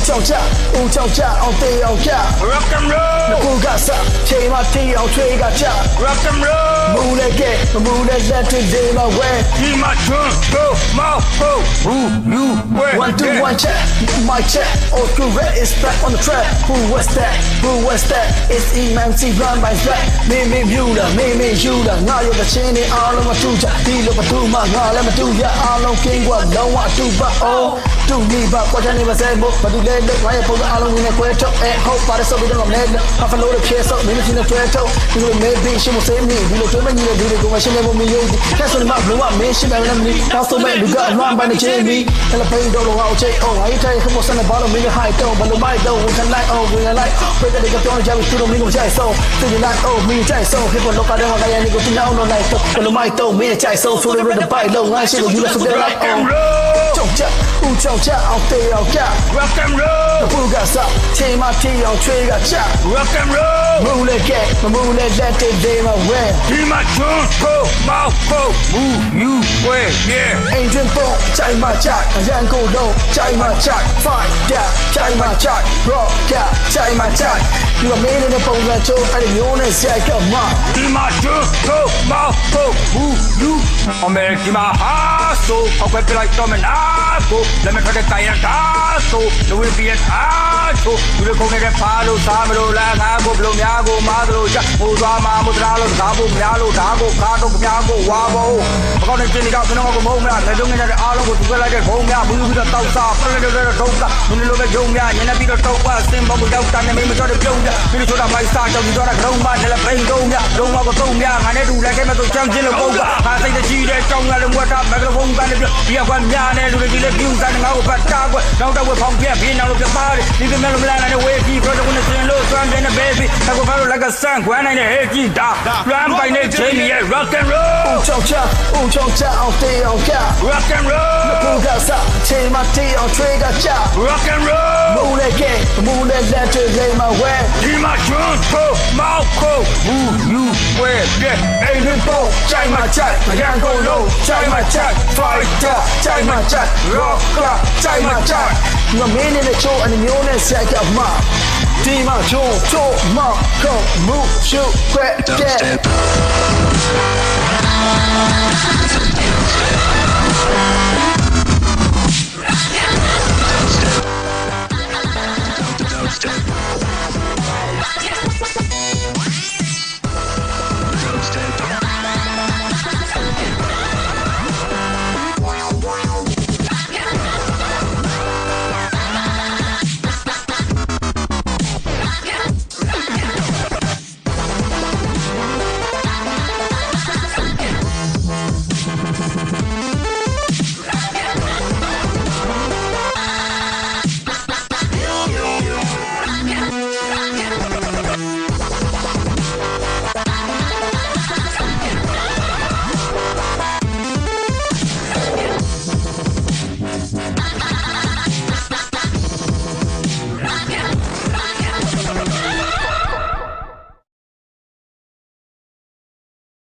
ကြောင်ကြဦးကြောင်ကြအောင်တေးအောင်ကြ Rock and roll ကိုကစားချိန်မတီးအောင်ထွေးကကြ Rock and roll မူလည်းကဲမူလည်းလက်တွေဒီမှာဝဲ He my turn go mouth go who you where 1 2 1 check my check all through red is back on the track who was that it's EMC run by track me Mueller me Mueller ငါရဲ့တစ်ချင်းနဲ့အားလုံးမတူကြဒီလိုမတူမှငါလည်းမတူရအားလုံး king ကလုံးဝအတူပါ oh တူနေပါကွာချနေပါစေမို့ဘာတူလဲလို့ငါရဲ့ပုံအားလုံးနဲ့ကွဲထုတ်အဲဟုတ်ပါတယ်ဆိုပြီးတော့မလဲဟာဖလို့ဖြဲဆော့မင်းချင်းနဲ့တွဲထုတ်ဒီလို maybe ရှင်းမစဲမီဒီလိုတွဲမညီတဲ့ဒီလိုကိုမရှင်းနေဖို့မယုံဘူးကဲဆိုမှဘလို့မင်းရှင်းတယ်လည်းမင်းနောက်ဆုံးမဲ့လူကအလွန်ပိုင်းနေချင်ပြီးအဲ့လိုပိန်တော့လို့အောင်ချိတ်အောင်ဟိုင်းထိုင်ခမို့စနေဘာလို့မင်းဟိုင်းတော့ဘလို့မိုက်တော့ဝင်လိုက်အောင်ဝင်လိုက်ပြတဲ့ကပြောင်းကြပြီးသူတို့မင်းကိုကြိုက်ဆုံးသူတွေလိုက်အောင်မင်းကြိုက်ဆုံး hip hop လောကတဲ့ဟာကရနေကိုတင်အောင်လို့လိုက်တော့ဘလို့မိုက်တော့မင်းကြိုက်ဆုံးဆိုတဲ့ဘိုက်လုံးငါရှိလို့ယူလို့ဆိုတဲ့လိုက်အောင်ကြောက်ကြဦးကြောက်ကြအောင်တေးအောင်ကြ Rock and roll ကိုကစားချိန်မတီးအောင်ထွေးကကြ Rock and roll မူလည်းကဲမူလည်းလက်တွေဒီမှာဝဲ He my turn go mouth go who you where yeah အိမ်တွင်ပုံကြိုင်မကြအရန်ကိုလုံးကြိုင်မကြ fight down ကြိုင်မကြ rock ကြိုင်မကြဒီမင်းနဲ့ပုံစံချိုးအဲ့ဒီမျိုးနဲ့ဆိုင်ကမှ He my turn go mouth go who you America my heart so how can like come and go let me try to tie and so the will be an art so you look on the palo samro la ga go blow mya go ma do cha mo dwa ma mo tra lo ga bo mya lo da go ka do mya go wa bo ဘာကောင်းနေတင်နေတော့ကျွန်တော်ကမုံများလက်လုံးငယ်တဲ့အားလုံးကိုသူကလိုက်တဲ့ဘုံများဘူးပြီးတော့တောက်စားပြည့်တဲ့တော့တာမင်းလိုပဲဂျုံများညနေပြီးတော့တောက်ပါစင်ဘောကိုတောက်တာနဲ့မင်းမတော်တဲ့ပြုံးကြပြီးတော့မိုက်စားကြောက်ပြီးတော့ရုံးမနဲ့လည်းပိန်တုံးများရုံးမကိုတုံးများငါနဲ့တူလိုက်ခဲ့မဲ့ဆိုချမ်းချင်းလို့ပုံကဟာစိတ်တကြီးတဲ့ကြောင်းရလည်းမွတ်တာမက်ကဖုန်းကနေပြီးဒီကများနဲ့လူတွေကြီးလည်းပြူစားနေငါ့ကိုပတ်တာကွနောက်တော့ဝဖောင်းပြပြင်းအောင်လို့ပြပါတယ်ဒီကမဲ့လို့မလာနိုင်တဲ့ဝေးပြီးတော့ကိုနေစင်လို့ဆွမ်းတဲ့ baby အကူဖားလို့လည်းကဆန်ခွမ်းနိုင်တဲ့ဟဲ့ကြီးတာလွမ်းပိုင်တဲ့ချိန်ရဲ့ rock and roll ဦးကြောက်ကြအောင်တေးအောင်ကြ rock and roll ကိုကစားချိန်မတီးအောင်ထွေးကကြ rock and roll မူလည်းကဲမူလည်းလက်တွေဒီမှာဝဲ He my turn go mouth go who you where yeah အိမ်တွင်ပုံကြိုင်မကြအရန်ကိုလုံးကြိုင်မကြ fight down ကြိုင်မကြ rock ကြိုင်မကြဒီမင်းနဲ့ချိုးအမျိုးနဲ့ဆိုင်ကမှဒီမှာချိုးမကော move shoot grab get